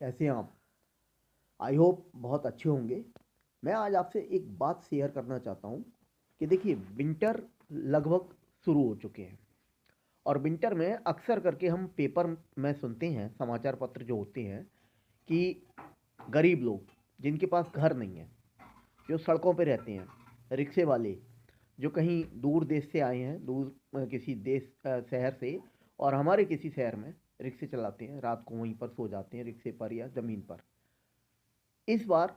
कैसे हैं आप? आई होप बहुत अच्छे होंगे। मैं आज आपसे एक बात शेयर करना चाहता हूँ कि देखिए विंटर लगभग शुरू हो चुके हैं। और विंटर में अक्सर करके हम पेपर में सुनते हैं, समाचार पत्र जो होते हैं, कि गरीब लोग जिनके पास घर नहीं है, जो सड़कों पे रहते हैं, रिक्शे वाले जो कहीं दूर देश से आए हैं, दूर किसी देश शहर से, और हमारे किसी शहर में रिक्शे चलाते हैं, रात को वहीं पर सो जाते हैं रिक्शे पर या ज़मीन पर। इस बार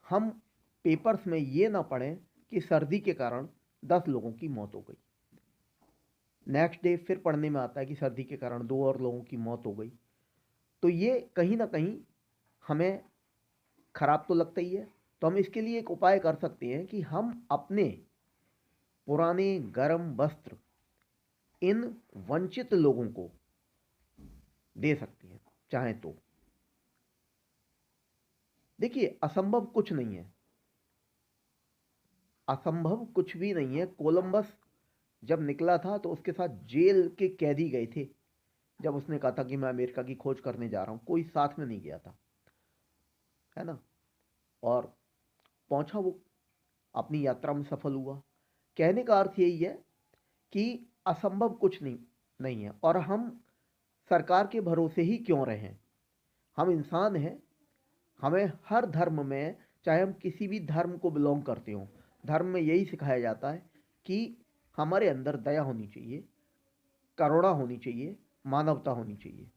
हम पेपर्स में ये ना पढ़ें कि सर्दी के कारण 10 लोगों की मौत हो गई। नेक्स्ट डे फिर पढ़ने में आता है कि सर्दी के कारण 2 और लोगों की मौत हो गई। तो ये कहीं ना कहीं हमें खराब तो लगता ही है। तो हम इसके लिए एक उपाय कर सकते हैं कि हम अपने पुराने गर्म वस्त्र इन वंचित लोगों को दे सकते हैं, चाहें तो। देखिए, असंभव कुछ नहीं है, असंभव कुछ भी नहीं है। कोलंबस जब निकला था तो उसके साथ जेल के कैदी गए थे। जब उसने कहा था कि मैं अमेरिका की खोज करने जा रहा हूं, कोई साथ में नहीं गया था, है ना। और पहुंचा वो, अपनी यात्रा में सफल हुआ। कहने का अर्थ यही है कि असंभव कुछ नहीं है। और हम सरकार के भरोसे ही क्यों रहें। हम इंसान हैं। हमें हर धर्म में, चाहे हम किसी भी धर्म को बिलोंग करते हो, धर्म में यही सिखाया जाता है कि हमारे अंदर दया होनी चाहिए, करुणा होनी चाहिए, मानवता होनी चाहिए।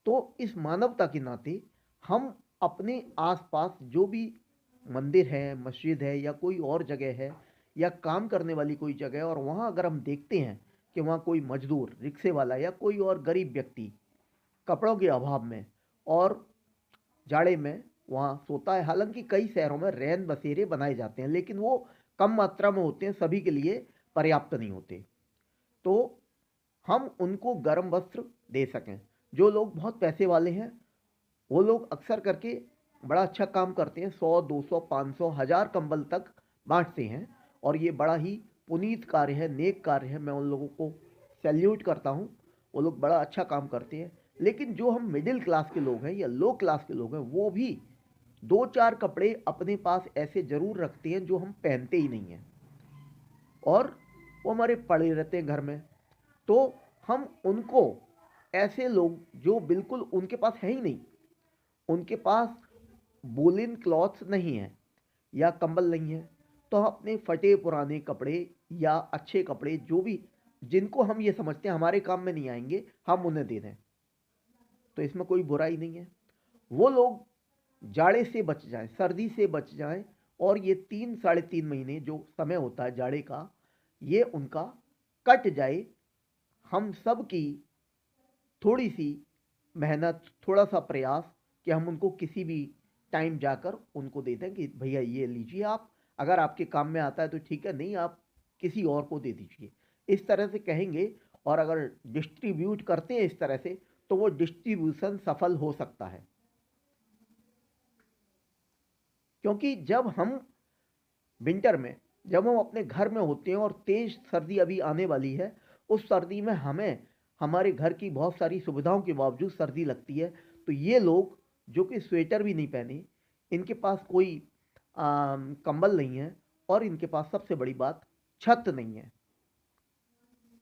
तो इस मानवता के नाते हम अपने आसपास जो भी मंदिर है, मस्जिद है, या कोई और जगह है, या काम करने वाली कोई जगह है, और वहाँ अगर हम देखते हैं कि वहाँ कोई मजदूर, रिक्शे वाला या कोई और गरीब व्यक्ति कपड़ों के अभाव में और जाड़े में वहाँ सोता है। हालांकि कई शहरों में रैन बसेरे बनाए जाते हैं, लेकिन वो कम मात्रा में होते हैं, सभी के लिए पर्याप्त नहीं होते। तो हम उनको गर्म वस्त्र दे सकें। जो लोग बहुत पैसे वाले हैं, वो लोग अक्सर करके बड़ा अच्छा काम करते हैं, 100, 200, 500, 1000 कंबल तक बांटते हैं। और ये बड़ा ही पुनीत कार्य है, नेक कार्य है। मैं उन लोगों को सैल्यूट करता हूँ। वो लोग बड़ा अच्छा काम करते हैं। लेकिन जो हम मिडिल क्लास के लोग हैं या लो क्लास के लोग हैं, वो भी दो चार कपड़े अपने पास ऐसे जरूर रखते हैं जो हम पहनते ही नहीं हैं, और वो हमारे पड़े रहते हैं घर में। तो हम उनको, ऐसे लोग जो बिल्कुल उनके पास है ही नहीं, उनके पास वूलन क्लॉथ्स नहीं है या कंबल नहीं है, तो हम अपने फटे पुराने कपड़े या अच्छे कपड़े जो भी, जिनको हम ये समझते हैं हमारे काम में नहीं आएंगे, हम उन्हें दे दें। तो इसमें कोई बुराई नहीं है। वो लोग जाड़े से बच जाएं, सर्दी से बच जाएं, और ये 3 साढ़े 3 महीने जो समय होता है जाड़े का, ये उनका कट जाए। हम सब की थोड़ी सी मेहनत, थोड़ा सा प्रयास, कि हम उनको किसी भी टाइम जाकर उनको दे दें कि भैया ये लीजिए आप, अगर आपके काम में आता है तो ठीक है, नहीं आप किसी और को दे दीजिए। इस तरह से कहेंगे, और अगर डिस्ट्रीब्यूट करते हैं इस तरह से, तो वो डिस्ट्रीब्यूशन सफल हो सकता है। क्योंकि जब हम विंटर में, जब हम अपने घर में होते हैं और तेज सर्दी अभी आने वाली है, उस सर्दी में हमें हमारे घर की बहुत सारी सुविधाओं के बावजूद सर्दी लगती है। तो ये लोग जो कि स्वेटर भी नहीं पहने, इनके पास कोई कंबल नहीं है, और इनके पास सबसे बड़ी बात, छत नहीं है,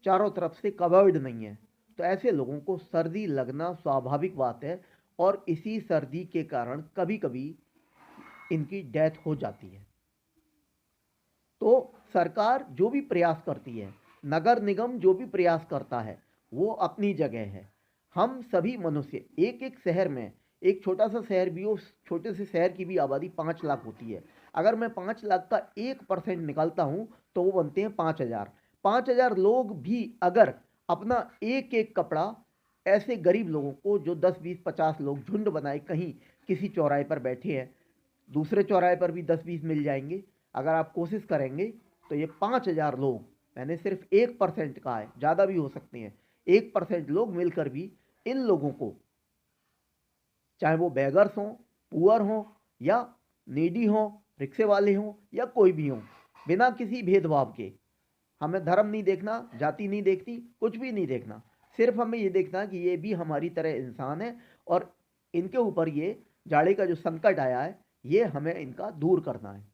चारों तरफ से कवर्ड नहीं है। तो ऐसे लोगों को सर्दी लगना स्वाभाविक बात है। और इसी सर्दी के कारण कभी कभी इनकी डेथ हो जाती है। तो सरकार जो भी प्रयास करती है, नगर निगम जो भी प्रयास करता है, वो अपनी जगह है। हम सभी मनुष्य, एक एक शहर में, एक छोटा सा शहर भी हो, उस छोटे से शहर की भी आबादी 5 लाख होती है। अगर मैं 5 लाख का 1% निकालता हूं, तो वो बनते हैं 5,000। 5,000 लोग भी अगर अपना एक एक कपड़ा ऐसे गरीब लोगों को, जो 10, 20, 50 लोग झुंड बनाए कहीं किसी चौराहे पर बैठे हैं, दूसरे चौराहे पर भी 10, 20 मिल जाएंगे। अगर आप कोशिश करेंगे तो ये 5,000 लोग, मैंने सिर्फ 1% कहा है, ज़्यादा भी हो सकते हैं, 1% लोग मिलकर भी इन लोगों को, चाहे वो बेगर्स हों, पुअर हों, या नीडी हों, रिक्शे वाले हों, या कोई भी हों, बिना किसी भेदभाव के, हमें धर्म नहीं देखना, जाति नहीं देखती, कुछ भी नहीं देखना, सिर्फ हमें ये देखना है कि ये भी हमारी तरह इंसान है और इनके ऊपर ये जाड़े का जो संकट आया है ये हमें इनका दूर करना है।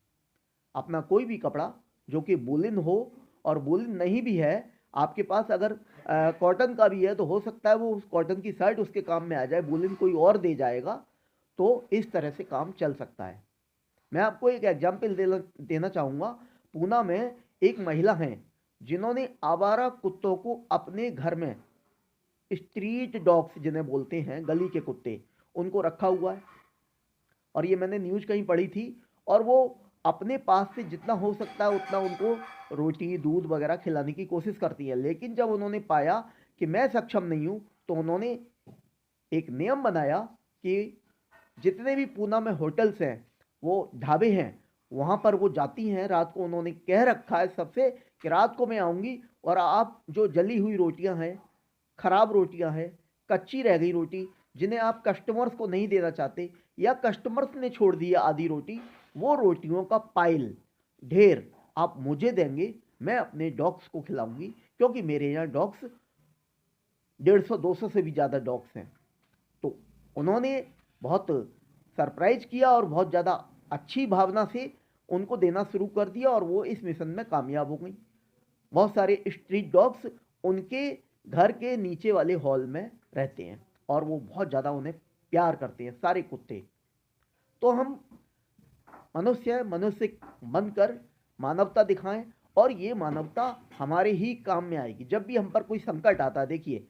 अपना कोई भी कपड़ा जो कि वूलन हो, और वूलन नहीं भी है आपके पास, अगर कॉटन का भी है तो हो सकता है वो उस कॉटन की शर्ट उसके काम में आ जाए, वूलन कोई और दे जाएगा, तो इस तरह से काम चल सकता है। मैं आपको एक एग्जाम्पल देना चाहूँगा। पूना में एक महिला हैं जिन्होंने आवारा कुत्तों को अपने घर में, स्ट्रीट डॉग्स जिन्हें बोलते हैं, गली के कुत्ते, उनको रखा हुआ है। और ये मैंने न्यूज़ कहीं पढ़ी थी। और वो अपने पास से जितना हो सकता है उतना उनको रोटी दूध वगैरह खिलाने की कोशिश करती है। लेकिन जब उन्होंने पाया कि मैं सक्षम नहीं हूँ तो उन्होंने एक नियम बनाया कि जितने भी पूना में होटल्स हैं, वो ढाबे हैं, वहाँ पर वो जाती हैं रात को। उन्होंने कह रखा है सबसे कि रात को मैं आऊँगी और आप जो जली हुई रोटियां हैं, खराब रोटियां हैं, कच्ची रह गई रोटी जिन्हें आप कस्टमर्स को नहीं देना चाहते या कस्टमर्स ने छोड़ दिया आधी रोटी, वो रोटियों का पाइल, ढेर आप मुझे देंगे, मैं अपने डॉग्स को खिलाऊंगी, क्योंकि मेरे यहाँ डॉग्स 150-200 से भी ज़्यादा डॉग्स हैं। तो उन्होंने बहुत सरप्राइज किया और बहुत ज़्यादा अच्छी भावना से उनको देना शुरू कर दिया और वो इस मिशन में कामयाब हो गई। बहुत सारे स्ट्रीट डॉग्स उनके घर के नीचे वाले हॉल में रहते हैं और वो बहुत ज़्यादा उन्हें प्यार करते हैं, सारे कुत्ते। तो हम मनुष्य मनुष्य बनकर मानवता दिखाएं और ये मानवता हमारे ही काम में आएगी। जब भी हम पर कोई संकट आता है, देखिए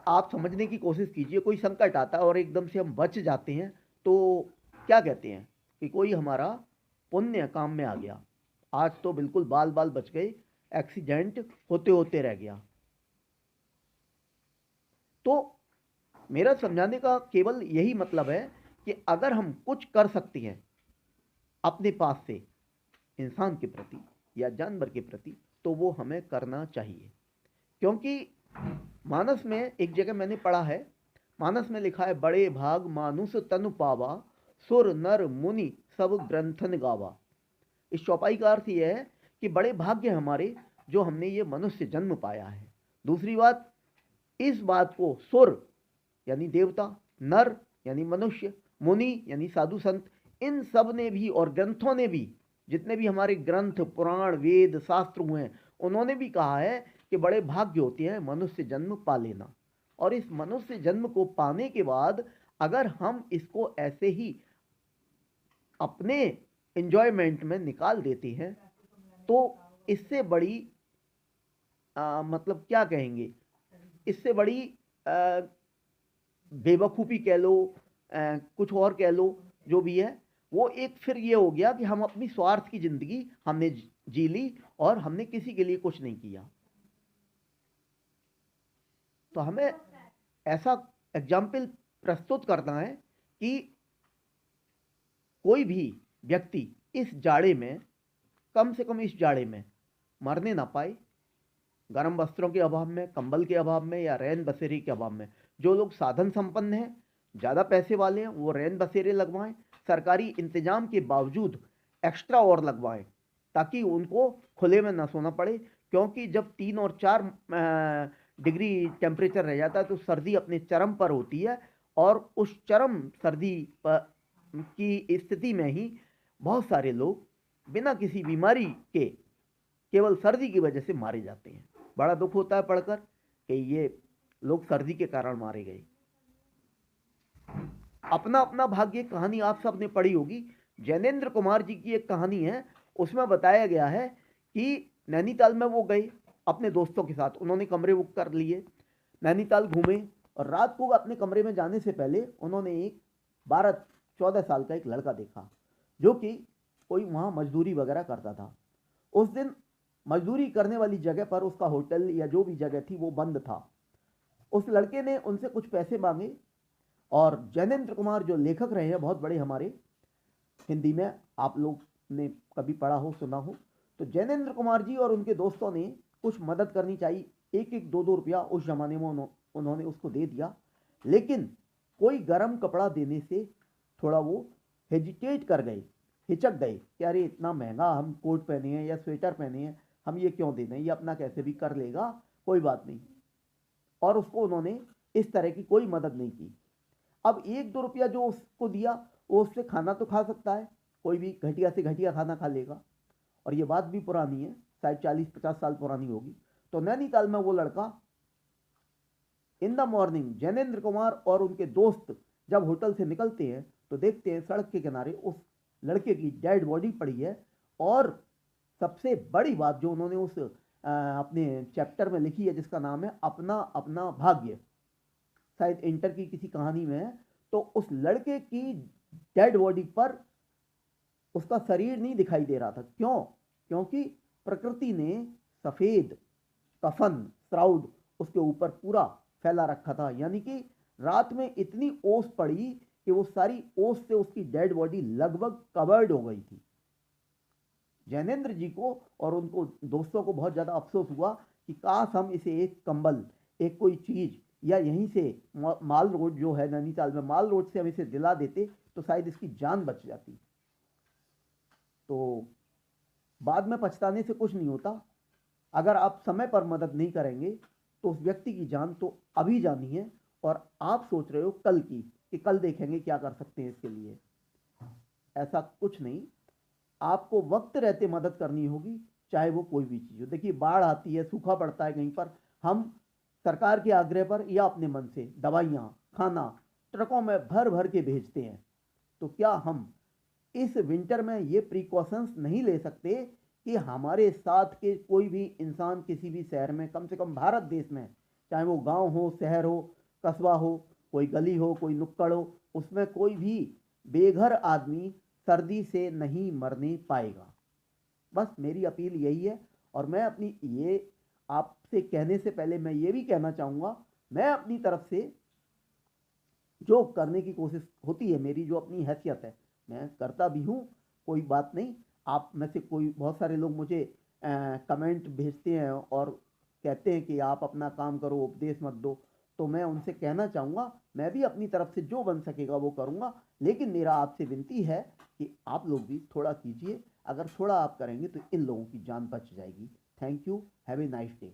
आप समझने की कोशिश कीजिए, कोई संकट आता है और एकदम से हम बच जाते हैं तो क्या कहते हैं कि कोई हमारा पुण्य काम में आ गया। आज तो बिल्कुल बाल बाल बच गए, एक्सीडेंट होते होते रह गया। तो मेरा समझाने का केवल यही मतलब है कि अगर हम कुछ कर सकते हैं अपने पास से इंसान के प्रति या जानवर के प्रति, तो वो हमें करना चाहिए। क्योंकि मानस में एक जगह मैंने पढ़ा है, मानस में लिखा है, बड़े भाग मानुष तनु पावा, सुर नर मुनि सब ग्रंथन गावा। इस चौपाई का अर्थ यह है कि बड़े भाग्य हमारे जो हमने ये मनुष्य जन्म पाया है। दूसरी बात, इस बात को सुर यानी देवता, नर यानी मनुष्य, मुनि यानी साधु संत, इन सब ने भी और ग्रंथों ने भी, जितने भी हमारे ग्रंथ पुराण वेद शास्त्र हुए हैं, उन्होंने भी कहा है कि बड़े भाग्य होते हैं मनुष्य जन्म पा लेना। और इस मनुष्य जन्म को पाने के बाद अगर हम इसको ऐसे ही अपने एंजॉयमेंट में निकाल देते हैं तो इससे बड़ी मतलब क्या कहेंगे, इससे बड़ी बेवकूफ़ी कह लो, कुछ और कह लो, जो भी है वो एक फिर ये हो गया कि हम अपनी स्वार्थ की ज़िंदगी हमने जी ली और हमने किसी के लिए कुछ नहीं किया। तो हमें ऐसा एग्जाम्पल प्रस्तुत करना है कि कोई भी व्यक्ति इस जाड़े में, कम से कम इस जाड़े में मरने ना पाए, गर्म वस्त्रों के अभाव में, कंबल के अभाव में या रैन बसेरे के अभाव में। जो लोग साधन संपन्न हैं, ज़्यादा पैसे वाले हैं, वो रैन बसेरे लगवाएं, सरकारी इंतजाम के बावजूद एक्स्ट्रा और लगवाएं ताकि उनको खुले में ना सोना पड़े। क्योंकि जब 3 और 4 डिग्री टेम्परेचर रह जाता है तो सर्दी अपने चरम पर होती है और उस चरम सर्दी पर की स्थिति में ही बहुत सारे लोग बिना किसी बीमारी के केवल सर्दी की वजह से मारे जाते हैं। बड़ा दुख होता है पढ़कर कि ये लोग सर्दी के कारण मारे गए। अपना अपना भाग्य कहानी आप सब ने पढ़ी होगी। जैनेन्द्र कुमार जी की एक कहानी है, उसमें बताया गया है कि नैनीताल में वो गए अपने दोस्तों के साथ, उन्होंने कमरे बुक कर लिए, नैनीताल घूमे और रात को अपने कमरे में जाने से पहले उन्होंने एक 12-14 साल का एक लड़का देखा जो कि कोई वहाँ मजदूरी वगैरह करता था। उस दिन मजदूरी करने वाली जगह पर उसका होटल या जो भी जगह थी वो बंद था। उस लड़के ने उनसे कुछ पैसे मांगे और जैनेन्द्र कुमार जो लेखक रहे हैं बहुत बड़े हमारे, हिंदी में आप लोग ने कभी पढ़ा हो सुना हो, तो जैनेन्द्र कुमार जी और उनके दोस्तों ने कुछ मदद करनी चाहिए, 1-1 2-2 रुपया उस जमाने में उन्होंने उसको दे दिया। लेकिन कोई गर्म कपड़ा देने से थोड़ा वो हेजिटेट कर गए, हिचक गए कि अरे इतना महंगा हम कोट पहने हैं या स्वेटर पहने हैं, हम ये क्यों दे दें, ये अपना कैसे भी कर लेगा, कोई बात नहीं। और उसको उन्होंने इस तरह की कोई मदद नहीं की। अब 1-2 रुपया जो उसको दिया, वो उससे खाना तो खा सकता है, कोई भी घटिया से घटिया खाना खा लेगा। और ये बात भी पुरानी है, शायद 40-50 साल पुरानी होगी। तो नैनीताल में वो लड़का in the morning, Jainendra Kumar और उनके दोस्त जब होटल से निकलते हैं तो देखते हैं सड़क के किनारे उस लड़के की डेड बॉडी पड़ी है। और सबसे बड़ी बात जो उन्होंने उस अपने चैप्टर में लिखी है, जिसका नाम है अपना अपना भाग्य, शायद इंटर की किसी कहानी में है, तो उस लड़के की डेड बॉडी पर उसका शरीर नहीं दिखाई दे रहा था। क्यों? क्योंकि प्रकृति ने सफेद कफन श्राउड उसके ऊपर पूरा फैला रखा था, यानी कि रात में इतनी ओस पड़ी कि वो सारी ओस से उसकी डेड बॉडी लगभग कवर्ड हो गई थी। जैनेन्द्र जी को और उनको दोस्तों को बहुत ज़्यादा अफसोस हुआ कि काश हम इसे एक कंबल, एक कोई चीज़, या यहीं से माल रोड जो है नैनीताल में, माल रोड से हम इसे दिला देते तो शायद इसकी जान बच जाती। तो बाद में पछताने से कुछ नहीं होता। अगर आप समय पर मदद नहीं करेंगे तो उस व्यक्ति की जान तो अभी जानी है, और आप सोच रहे हो कल की, कि कल देखेंगे क्या कर सकते हैं इसके लिए। ऐसा कुछ नहीं, आपको वक्त रहते मदद करनी होगी, चाहे वो कोई भी चीज़ हो। देखिए, बाढ़ आती है, सूखा पड़ता है कहीं पर, हम सरकार के आग्रह पर या अपने मन से दवाइयाँ, खाना ट्रकों में भर भर के भेजते हैं। तो क्या हम इस विंटर में ये प्रिकॉशंस नहीं ले सकते कि हमारे साथ के कोई भी इंसान किसी भी शहर में, कम से कम भारत देश में, चाहे वो गांव हो, शहर हो, कस्बा हो, कोई गली हो, कोई नुक्कड़ हो, उसमें कोई भी बेघर आदमी सर्दी से नहीं मरने पाएगा। बस मेरी अपील यही है। और मैं अपनी ये आपसे कहने से पहले मैं ये भी कहना चाहूँगा, मैं अपनी तरफ से जो करने की कोशिश होती है, मेरी जो अपनी हैसियत है, मैं करता भी हूँ। कोई बात नहीं, आप में से कोई, बहुत सारे लोग मुझे कमेंट भेजते हैं और कहते हैं कि आप अपना काम करो, उपदेश मत दो। तो मैं उनसे कहना चाहूँगा, मैं भी अपनी तरफ से जो बन सकेगा वो करूँगा, लेकिन मेरा आपसे विनती है कि आप लोग भी थोड़ा कीजिए। अगर थोड़ा आप करेंगे तो इन लोगों की जान बच जाएगी। Thank you, have a nice day.